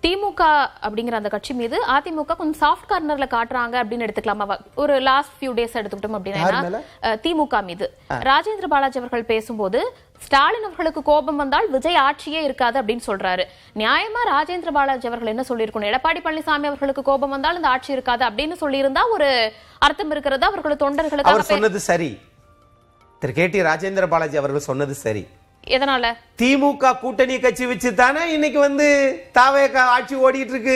திமுக அப்படிங்கிற அந்த கட்சி மீது அதிமுக கொஞ்சம் சாஃப்ட் கார்னர்ல காட்டுறாங்க அப்படின்னு எடுத்துக்கலாமா? ஒரு லாஸ்ட் ஃபியூ டேஸ் எடுத்துக்கிட்டோம் அப்படின்னா திமுக மீது ராஜேந்திர பாலாஜி அவர்கள் பேசும்போது ஸ்டாலின் அவர்களுக்கு கோபம் வந்தால் விஜய் ஆட்சியே இருக்காது அப்படின்னு சொல்றாரு. நியாயமா ராஜேந்திர பாலாஜி அவர்கள் என்ன சொல்லியிருக்கணும்? எடப்பாடி பழனிசாமி அவர்களுக்கு கோபம் வந்தால் இந்த ஆட்சி இருக்காது அப்படின்னு சொல்லியிருந்தா ஒரு அர்த்தம் இருக்கிறதா? அவர்கள் தொண்டர்களுக்கு அவர் சொன்னது சரி. திரு கே டி ராஜேந்திர பாலாஜி அவர்கள் சொன்னது சரி. எதனால? திமுக கூட்டணி கட்சி வச்சு தானே இன்னைக்கு தாவேக ஆட்சி ஓடிட்டு இருக்கு.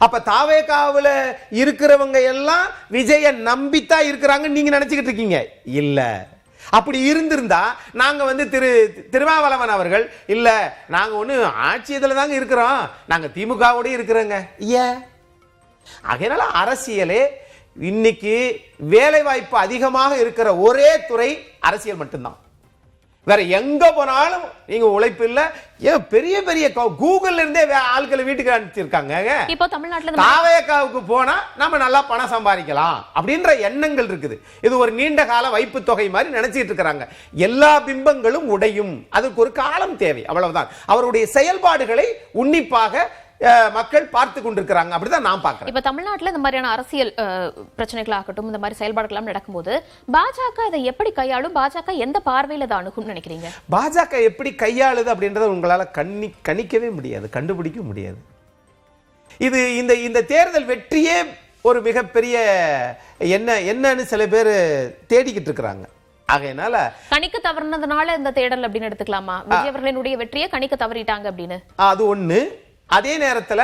அப்ப தாவேகாவுல இருக்கிறவங்க எல்லாம் விஜய நம்பித்தான் இருக்கிறாங்க நீங்க நினைச்சுக்கிட்டு இருக்கீங்க. இல்ல, அப்படி இருந்திருந்தா நாங்க திருமாவளவன் அவர்கள் இல்ல நாங்க ஒண்ணு ஆட்சி இதுல தாங்க இருக்கிறோம், நாங்க திமுகவோட இருக்கிறோங்க. அதனால அரசியலே இன்னைக்கு வேலை வாய்ப்பு அதிகமாக இருக்கிற ஒரே துறை அரசியல் மட்டும்தான். வேற எங்க போனாலும் நீங்க உழைப்பு இல்ல. ஏன் பெரிய பெரிய கூகுள்ல இருந்தே ஆட்களை வீட்டுக்கு அனுப்பிச்சிருக்காங்க. இப்போ தமிழ்நாட்டுல தாவேகாவுக்கு போனா நம்ம நல்லா பணம் சம்பாதிக்கலாம் அப்படின்ற எண்ணங்கள் இருக்குது. இது ஒரு நீண்ட கால வைப்பு தொகை மாதிரி நினைச்சிட்டு இருக்காங்க. எல்லா பிம்பங்களும் உடையும், அதுக்கு ஒரு காலம் தேவை, அவ்வளவுதான். அவருடைய செயல்பாடுகளை உன்னிப்பாக மக்கள் பார்த்து கொண்டிருக்கிறாங்க. அப்படிதான் நான் பார்க்கிறேன். இப்ப தமிழ்நாட்டுல இந்த மாதிரியான அரசியல் பிரச்சனைகள் ஆகட்டும், இந்த மாதிரி செயல்பாடுகள் நடக்கும்போது பாஜக இதை எப்படி கையாளும்? பாஜக எந்த பார்வையில அதை அணுகும் நினைக்கிறீங்க? பாஜக எப்படி கையாளுது அப்படின்றத உங்களால கணிக்கவே முடியாது, கண்டுபிடிக்க முடியாது. இது இந்த தேர்தல் வெற்றியே ஒரு மிகப்பெரிய என்னன்னு சில பேர் தேடிக்கிட்டு இருக்கிறாங்க. ஆகையினால கணிக்க தவறுனதுனால இந்த தேடல் அப்படின்னு எடுத்துக்கலாமா? விஜய் அவர்களினுடைய வெற்றியை கணிக்க தவறிட்டாங்க அப்படின்னு. அது ஒண்ணு. அதே நேரத்தில்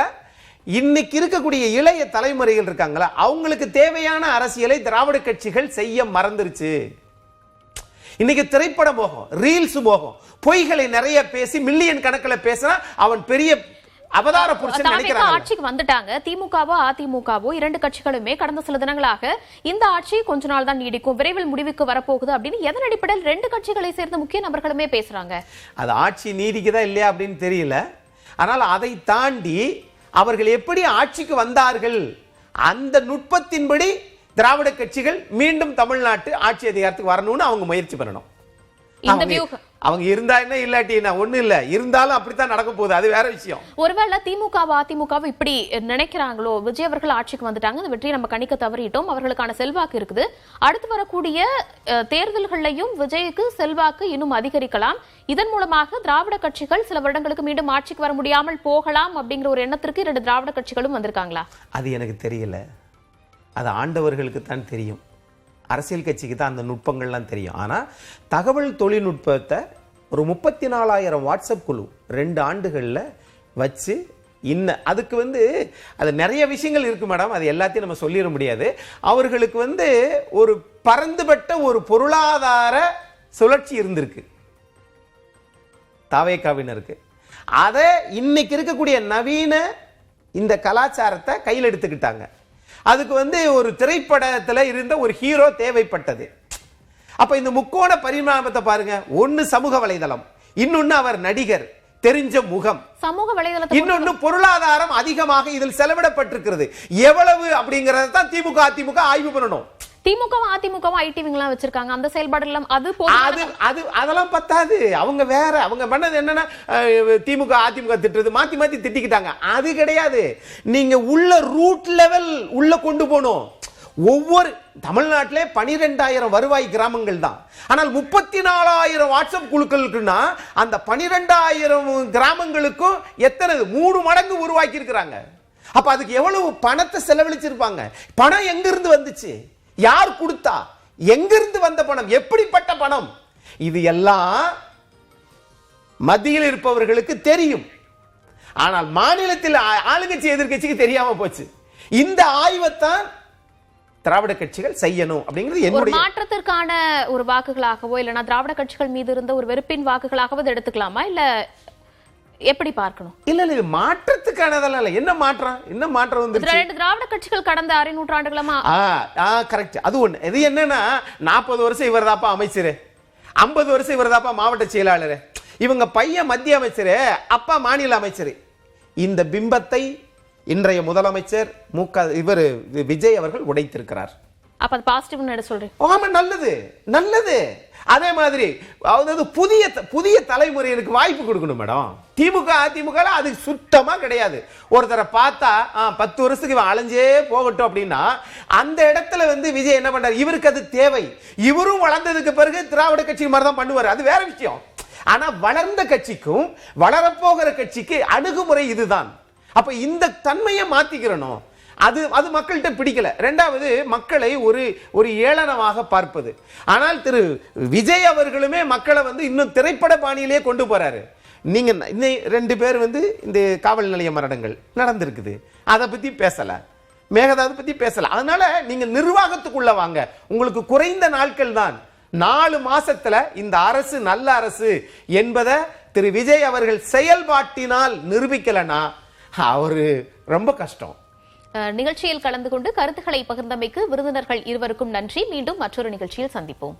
இன்னைக்கு இருக்கக்கூடிய இளைய தலைமுறைகள் இருக்காங்களா, அவங்களுக்கு தேவையான அரசியலை திராவிட கட்சிகள் செய்ய மறந்துருச்சு. இன்னைக்கு திரைப்பட மோகம், ரீல்ஸ் மோகம், பொய்களை நிறைய பேசி மில்லியன் கணக்கில் பேசினா அவன் பெரிய அவதார புருஷன் நினைக்கிறாங்க. ஆட்சிக்கு வந்துட்டாங்க. திமுகவோ அதிமுகவோ இரண்டு கட்சிகளுமே கடந்த சில தினங்களாக இந்த ஆட்சி கொஞ்ச நாள் தான் நீடிக்கும், விரைவில் முடிவுக்கு வரப்போகுது அப்படின்னு எதன் அடிப்படையில் ரெண்டு கட்சிகளை சேர்ந்த முக்கிய நபர்களுமே பேசுறாங்க. அது ஆட்சி நீடிக்குதா இல்லையா அப்படின்னு தெரியல. ஆனால் அதை தாண்டி அவர்கள் எப்படி ஆட்சிக்கு வந்தார்கள், அந்த நுட்பத்தின்படி திராவிட கட்சிகள் மீண்டும் தமிழ்நாட்டு ஆட்சி அதிகாரத்துக்கு வரணும்னு அவங்க முயற்சி பண்ணணும். அவங்க இருந்தா என்ன, இல்லாட்டி என்ன, ஒண்ணு இல்ல, இருந்தாலும் அப்படித்தான் நடக்க போகுது, அது வேற விஷயம். ஒருவேளை திமுக அதிமுக இப்படி நினைக்கிறாங்களோ, விஜய் அவர்கள் ஆட்சிக்கு வந்துட்டாங்க, இந்த வெற்றியை நம்ம கணிக்க தவறிட்டோம், அவர்களுக்கான செல்வாக்கு இருக்குது, அடுத்து வரக்கூடிய தேர்தல்களையும் விஜய்க்கு செல்வாக்கு இன்னும் அதிகரிக்கலாம், இதன் மூலமாக திராவிட கட்சிகள் சில வருடங்களுக்கு மீண்டும் ஆட்சிக்கு வர முடியாமல் போகலாம் அப்படிங்கிற ஒரு எண்ணத்திற்கு இரண்டு திராவிட கட்சிகளும் வந்திருக்காங்களா? அது எனக்கு தெரியல. அது ஆண்டவர்களுக்கு தான் தெரியும். அரசியல் கட்சிக்கு தான் அந்த நுட்பங்கள்லாம் தெரியும். ஆனால் தகவல் தொழில்நுட்பத்தை ஒரு 34,000 வாட்ஸ்அப் குழு 2 ஆண்டுகளில் வச்சு அதுக்கு அது நிறைய விஷயங்கள் இருக்கு மேடம், அது எல்லாத்தையும் நம்ம சொல்லிட முடியாது. அவர்களுக்கு ஒரு பரந்துபட்ட ஒரு பொருளாதார சுழற்சி இருந்திருக்கு தாவேகாவினருக்கு. அதை இன்னைக்கு இருக்கக்கூடிய நவீன இந்த கலாச்சாரத்தை கையில் எடுத்துக்கிட்டாங்க. அதுக்கு ஒரு திரைப்படத்துல இருந்த ஒரு ஹீரோ தேவைப்பட்டது. அப்ப இந்த முக்கோண பரிமாணத்தை பாருங்க. ஒன்னு சமூக வலைதளம், இன்னொன்னு அவர் நடிகர், தெரிஞ்ச முகம், சமூக வலைதளம், இன்னொன்னு பொருளாதாரம் அதிகமாக இதில் செலவிடப்பட்டிருக்கிறது. எவ்வளவு அப்படிங்கறத தான் திமுக அதிமுக ஆய்வு பண்ணணும். திமுக அதிமுக ஐடிவிங்கலாம் வச்சிருக்காங்க, அந்த செயல்பாடுலாம் அதெல்லாம் பத்தாது. அவங்க வேற, அவங்க பண்ணது என்னன்னா திமுக அதிமுக திட்டுறது மாத்தி மாத்தி திட்டிக்கிட்டாங்க. அது கிடையாது. நீங்க உள்ள ரூட் லெவல் உள்ள கொண்டு போகணும். ஒவ்வொரு தமிழ்நாட்டிலே 12,000 வருவாய் கிராமங்கள் தான். ஆனால் 34,000 வாட்ஸ்அப் குழுக்களுக்குன்னா அந்த 12,000 கிராமங்களுக்கும் எத்தனை 3 மடங்கு உருவாக்கி இருக்கிறாங்க. அப்ப அதுக்கு எவ்வளவு பணத்தை செலவழிச்சிருப்பாங்க. பணம் எங்க இருந்து வந்துச்சு, யார் கொடுத்தா, எங்கிருந்து வந்த பணம், எப்படிப்பட்ட பணம், இது எல்லாம் மத்தியில் இருப்பவர்களுக்கு தெரியும். ஆனால் மாநிலத்தில் ஆளுங்கட்சி எதிர்கட்சிக்கு தெரியாம போச்சு. இந்த ஆய்வைத்தான் திராவிட கட்சிகள் செய்யணும் அப்படிங்கிறது என்னுடைய மாற்றத்திற்கான ஒரு வாக்குகளாகவோ இல்லைன்னா திராவிட கட்சிகள் மீது இருந்த ஒரு வெறுப்பின் வாக்குகளாகவோ எடுத்துக்கலாமா, இல்ல எப்படி பார்க்கணும்? இல்ல இது மாற்றத்துக்கானதெல்லாம் இல்ல. என்ன மாற்றம் வந்து ரெண்டு திராவிட கட்சிகள் கடந்த 6 நூற்றாண்டுகளமா கரெக்ட். அது ஒண்ணு. இது என்னன்னா 40 வருஷம் இவர் தாப்பா அமைச்சர், 50 வருஷம் இவர் தாப்பா மாவட்ட செயலாளர், இவங்க பையன் மத்திய அமைச்சர், அப்பா மாநில அமைச்சர். இந்த பிம்பத்தை இன்றைய முதலமைச்சர் இவர் விஜய் அவர்கள் உடைத்திருக்கிறார். அப்ப அது பாசிட்டிவ் சொல்றேன். ஆமா, நல்லது. அதே மாதிரி அதாவது புதிய தலைமுறையினருக்கு வாய்ப்பு கொடுக்கணும் மேடம். திமுக அதிமுக அது சுத்தமா கிடையாது. ஒருத்தரை பார்த்தா 10 வருஷத்துக்கு இவன் அலைஞ்சே போகட்டும் அப்படின்னா அந்த இடத்துல விஜய் என்ன பண்றாரு, இவருக்கு அது தேவை. இவரும் வளர்ந்ததுக்கு பிறகு திராவிட கட்சி மாதிரி தான் பண்ணுவாரு, அது வேற விஷயம். ஆனா வளர்ந்த கட்சிக்கும் வளரப்போகிற கட்சிக்கு அணுகுமுறை இதுதான். அப்ப இந்த தன்மையை மாத்திக்கிறணும். அது மக்கள்கிட்ட பிடிக்கல. இரண்டாவது, மக்களை ஒரு ஏளனமாக பார்ப்பது. ஆனால் திரு விஜய் அவர்களுமே மக்களை இன்னும் திரைப்பட பாணியிலே கொண்டு போறாரு. நீங்க 2 பேர் இந்த காவல் நிலைய மரணங்கள் நடந்திருக்குது, அதை பத்தி பேசல, மேகதாது பத்தி பேசல. அதனால நீங்க நிர்வாகத்துக்குள்ள வாங்க. உங்களுக்கு குறைந்த நாட்கள் தான், 4 மாசத்துல இந்த அரசு நல்ல அரசு என்பதை திரு விஜய் அவர்கள் செயல்பாட்டினால் நிரூபிக்கலனா அவரு ரொம்ப கஷ்டம். நிகழ்ச்சியில் கலந்து கொண்டு கருத்துக்களை பகிர்ந்தமைக்கு விருந்தினர்கள் இருவருக்கும் நன்றி. மீண்டும் மற்றொரு நிகழ்ச்சியில் சந்திப்போம்.